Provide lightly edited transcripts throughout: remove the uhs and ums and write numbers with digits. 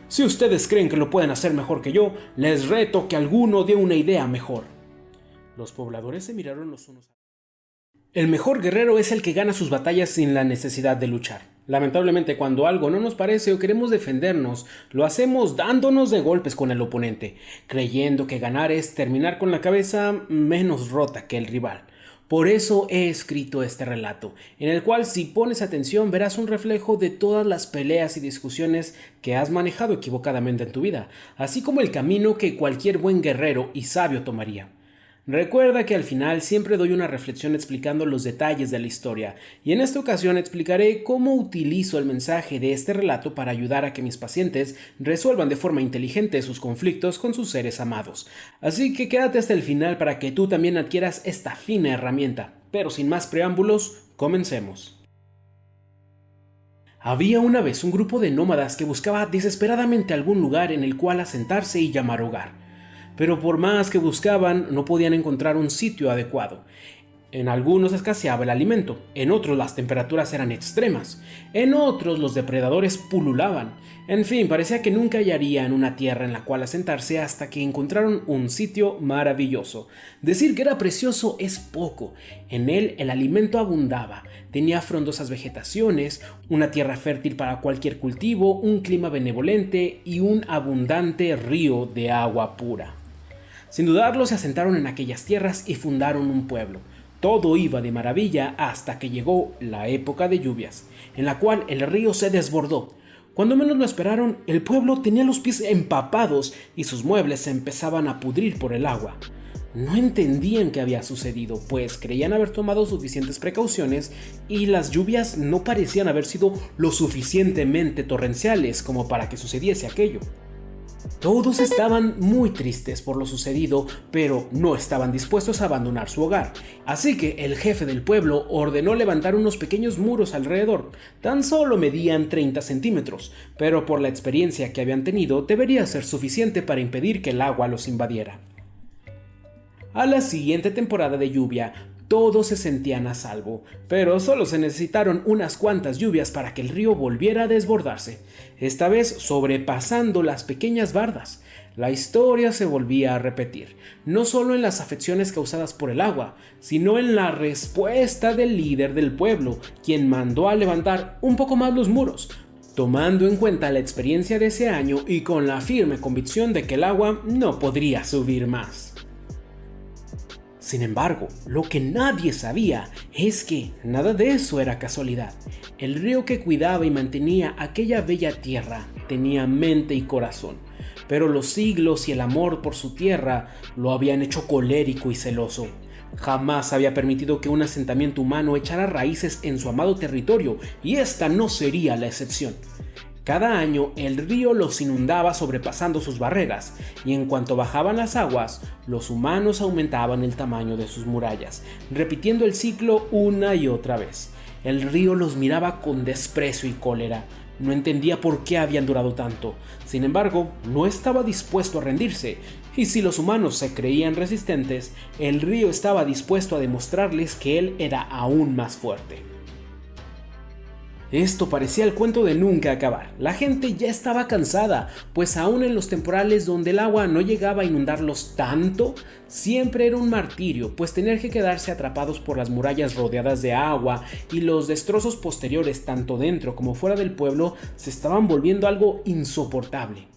Si ustedes creen que lo pueden hacer mejor que yo, les reto que alguno dé una idea mejor. Los pobladores se miraron los unos a los otros. El mejor guerrero es el que gana sus batallas sin la necesidad de luchar. Lamentablemente, cuando algo no nos parece o queremos defendernos, lo hacemos dándonos de golpes con el oponente, creyendo que ganar es terminar con la cabeza menos rota que el rival. Por eso he escrito este relato, en el cual si pones atención verás un reflejo de todas las peleas y discusiones que has manejado equivocadamente en tu vida, así como el camino que cualquier buen guerrero y sabio tomaría. Recuerda que al final siempre doy una reflexión explicando los detalles de la historia, y en esta ocasión explicaré cómo utilizo el mensaje de este relato para ayudar a que mis pacientes resuelvan de forma inteligente sus conflictos con sus seres amados. Así que quédate hasta el final para que tú también adquieras esta fina herramienta. Pero sin más preámbulos, comencemos. Había una vez un grupo de nómadas que buscaba desesperadamente algún lugar en el cual asentarse y llamar hogar. Pero por más que buscaban, no podían encontrar un sitio adecuado. En algunos escaseaba el alimento, en otros las temperaturas eran extremas, en otros los depredadores pululaban. En fin, parecía que nunca hallarían una tierra en la cual asentarse hasta que encontraron un sitio maravilloso. Decir que era precioso es poco. En él el alimento abundaba, tenía frondosas vegetaciones, una tierra fértil para cualquier cultivo, un clima benevolente y un abundante río de agua pura. Sin dudarlo, se asentaron en aquellas tierras y fundaron un pueblo. Todo iba de maravilla hasta que llegó la época de lluvias, en la cual el río se desbordó. Cuando menos lo esperaron, el pueblo tenía los pies empapados y sus muebles se empezaban a pudrir por el agua. No entendían qué había sucedido, pues creían haber tomado suficientes precauciones y las lluvias no parecían haber sido lo suficientemente torrenciales como para que sucediese aquello. Todos estaban muy tristes por lo sucedido, pero no estaban dispuestos a abandonar su hogar. Así que el jefe del pueblo ordenó levantar unos pequeños muros alrededor. Tan solo medían 30 centímetros, pero por la experiencia que habían tenido debería ser suficiente para impedir que el agua los invadiera. A la siguiente temporada de lluvia, todos se sentían a salvo, pero solo se necesitaron unas cuantas lluvias para que el río volviera a desbordarse, esta vez sobrepasando las pequeñas bardas. La historia se volvía a repetir, no solo en las afecciones causadas por el agua, sino en la respuesta del líder del pueblo, quien mandó a levantar un poco más los muros, tomando en cuenta la experiencia de ese año y con la firme convicción de que el agua no podría subir más. Sin embargo, lo que nadie sabía es que nada de eso era casualidad. El río que cuidaba y mantenía aquella bella tierra tenía mente y corazón, pero los siglos y el amor por su tierra lo habían hecho colérico y celoso. Jamás había permitido que un asentamiento humano echara raíces en su amado territorio, y esta no sería la excepción. Cada año el río los inundaba sobrepasando sus barreras, y en cuanto bajaban las aguas, los humanos aumentaban el tamaño de sus murallas, repitiendo el ciclo una y otra vez. El río los miraba con desprecio y cólera. No entendía por qué habían durado tanto. Sin embargo, no estaba dispuesto a rendirse, y si los humanos se creían resistentes, el río estaba dispuesto a demostrarles que él era aún más fuerte. Esto parecía el cuento de nunca acabar. La gente ya estaba cansada, pues aún en los temporales donde el agua no llegaba a inundarlos tanto, siempre era un martirio, pues tener que quedarse atrapados por las murallas rodeadas de agua y los destrozos posteriores tanto dentro como fuera del pueblo se estaban volviendo algo insoportable.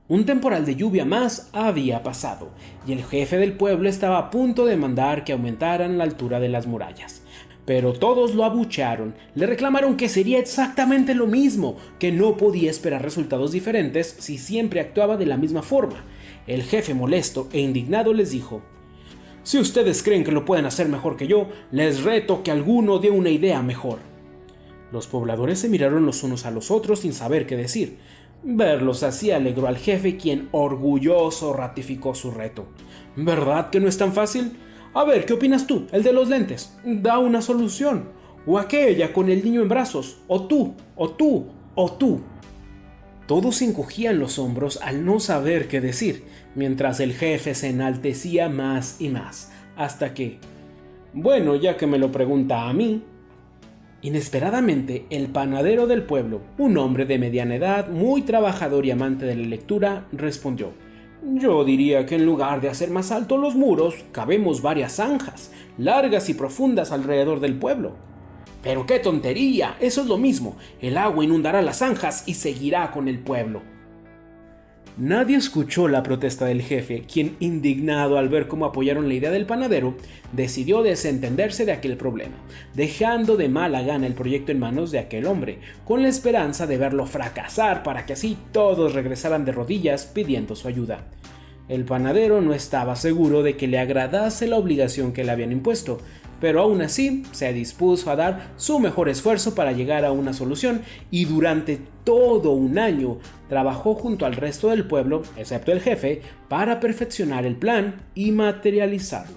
Un temporal de lluvia más había pasado, y el jefe del pueblo estaba a punto de mandar que aumentaran la altura de las murallas. Pero todos lo abuchearon, le reclamaron que sería exactamente lo mismo, que no podía esperar resultados diferentes si siempre actuaba de la misma forma. El jefe, molesto e indignado, les dijo: si ustedes creen que lo pueden hacer mejor que yo, les reto que alguno dé una idea mejor. Los pobladores se miraron los unos a los otros sin saber qué decir. Verlos así alegró al jefe, quien orgulloso ratificó su reto. ¿Verdad que no es tan fácil? A ver, ¿qué opinas tú, el de los lentes? Da una solución. O aquella con el niño en brazos. O tú, o tú, o tú. Todos se encogían los hombros al no saber qué decir, mientras el jefe se enaltecía más y más, hasta que... Bueno, ya que me lo pregunta a mí... Inesperadamente, el panadero del pueblo, un hombre de mediana edad, muy trabajador y amante de la lectura, respondió: «Yo diría que en lugar de hacer más altos los muros, cavemos varias zanjas, largas y profundas alrededor del pueblo». «¡Pero qué tontería! Eso es lo mismo. El agua inundará las zanjas y seguirá con el pueblo». Nadie escuchó la protesta del jefe, quien, indignado al ver cómo apoyaron la idea del panadero, decidió desentenderse de aquel problema, dejando de mala gana el proyecto en manos de aquel hombre, con la esperanza de verlo fracasar para que así todos regresaran de rodillas pidiendo su ayuda. El panadero no estaba seguro de que le agradase la obligación que le habían impuesto, pero aún así se dispuso a dar su mejor esfuerzo para llegar a una solución, y durante todo un año trabajó junto al resto del pueblo, excepto el jefe, para perfeccionar el plan y materializarlo.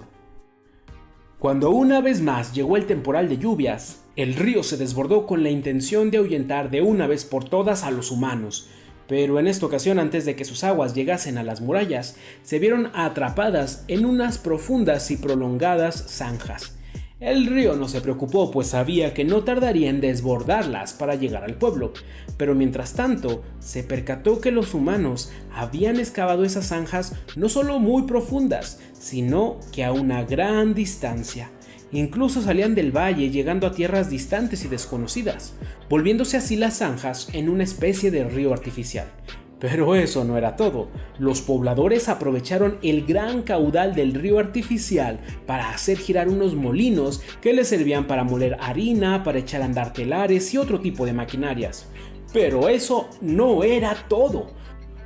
Cuando una vez más llegó el temporal de lluvias, el río se desbordó con la intención de ahuyentar de una vez por todas a los humanos. Pero en esta ocasión, antes de que sus aguas llegasen a las murallas, se vieron atrapadas en unas profundas y prolongadas zanjas. El río no se preocupó, pues sabía que no tardaría en desbordarlas para llegar al pueblo, pero mientras tanto se percató que los humanos habían excavado esas zanjas no solo muy profundas, sino que a una gran distancia. Incluso salían del valle llegando a tierras distantes y desconocidas, volviéndose así las zanjas en una especie de río artificial. Pero eso no era todo. Los pobladores aprovecharon el gran caudal del río artificial para hacer girar unos molinos que les servían para moler harina, para echar a andar telares y otro tipo de maquinarias. Pero eso no era todo.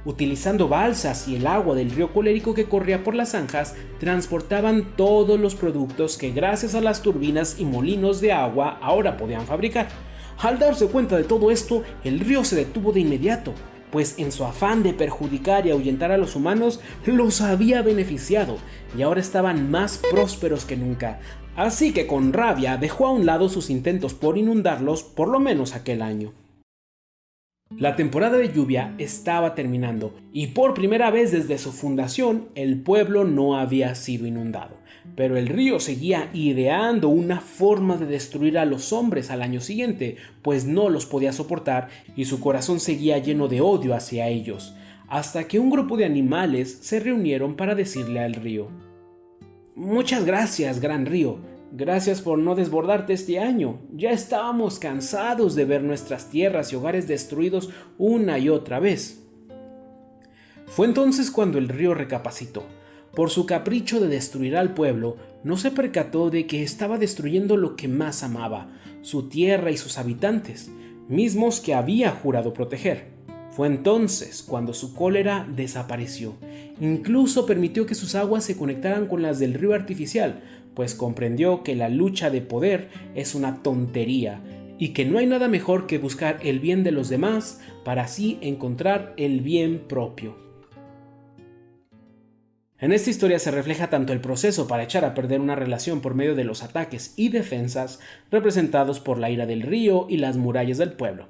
Utilizando balsas y el agua del río Colérico que corría por las zanjas, transportaban todos los productos que gracias a las turbinas y molinos de agua ahora podían fabricar. Al darse cuenta de todo esto, el río se detuvo de inmediato, pues en su afán de perjudicar y ahuyentar a los humanos, los había beneficiado y ahora estaban más prósperos que nunca. Así que con rabia dejó a un lado sus intentos por inundarlos, por lo menos aquel año. La temporada de lluvia estaba terminando y por primera vez desde su fundación el pueblo no había sido inundado, pero el río seguía ideando una forma de destruir a los hombres al año siguiente, pues no los podía soportar y su corazón seguía lleno de odio hacia ellos, hasta que un grupo de animales se reunieron para decirle al río: «Muchas gracias, gran río. Gracias por no desbordarte este año. Ya estábamos cansados de ver nuestras tierras y hogares destruidos una y otra vez». Fue entonces cuando el río recapacitó. Por su capricho de destruir al pueblo, no se percató de que estaba destruyendo lo que más amaba, su tierra y sus habitantes, mismos que había jurado proteger. Fue entonces cuando su cólera desapareció. Incluso permitió que sus aguas se conectaran con las del río artificial, pues comprendió que la lucha de poder es una tontería y que no hay nada mejor que buscar el bien de los demás para así encontrar el bien propio. En esta historia se refleja tanto el proceso para echar a perder una relación por medio de los ataques y defensas representados por la ira del río y las murallas del pueblo.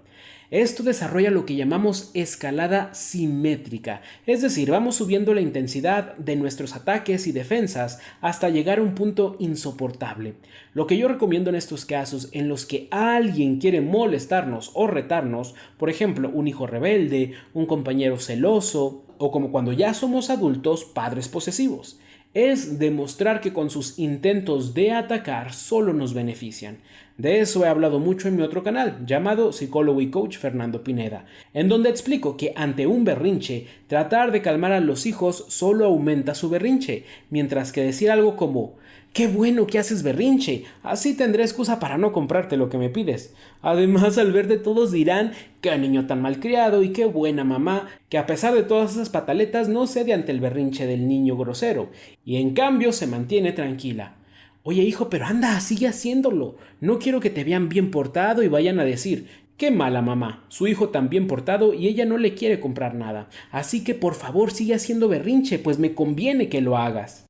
Esto desarrolla lo que llamamos escalada simétrica, es decir, vamos subiendo la intensidad de nuestros ataques y defensas hasta llegar a un punto insoportable. Lo que yo recomiendo en estos casos en los que alguien quiere molestarnos o retarnos, por ejemplo, un hijo rebelde, un compañero celoso, o como cuando ya somos adultos, padres posesivos, es demostrar que con sus intentos de atacar solo nos benefician. De eso he hablado mucho en mi otro canal, llamado Psicólogo y Coach Fernando Pineda, en donde explico que ante un berrinche, tratar de calmar a los hijos solo aumenta su berrinche, mientras que decir algo como: «¡Qué bueno que haces berrinche! Así tendré excusa para no comprarte lo que me pides». Además, al verte todos dirán: «¡Qué niño tan malcriado y qué buena mamá, que a pesar de todas esas pataletas no cede ante el berrinche del niño grosero, y en cambio se mantiene tranquila». «Oye hijo, pero anda, sigue haciéndolo. No quiero que te vean bien portado y vayan a decir: «Qué mala mamá, su hijo tan bien portado y ella no le quiere comprar nada. Así que por favor sigue haciendo berrinche, pues me conviene que lo hagas».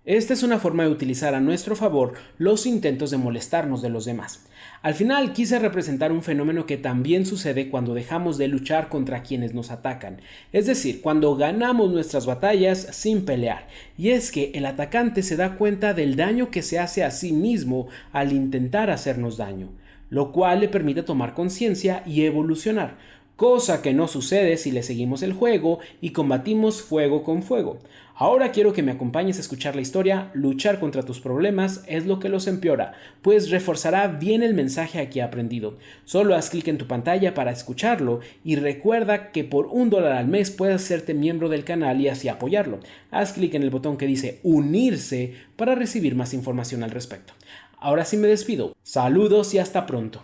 Esta es una forma de utilizar a nuestro favor los intentos de molestarnos de los demás. Al final quise representar un fenómeno que también sucede cuando dejamos de luchar contra quienes nos atacan, es decir, cuando ganamos nuestras batallas sin pelear, y es que el atacante se da cuenta del daño que se hace a sí mismo al intentar hacernos daño. lo cual le permite tomar conciencia y evolucionar, cosa que no sucede si le seguimos el juego y combatimos fuego con fuego. Ahora quiero que me acompañes a escuchar la historia. Luchar contra tus problemas es lo que los empeora, pues reforzará bien el mensaje aquí aprendido. Solo haz clic en tu pantalla para escucharlo y recuerda que por $1 al mes puedes hacerte miembro del canal y así apoyarlo. Haz clic en el botón que dice unirse para recibir más información al respecto. Ahora sí me despido. Saludos y hasta pronto.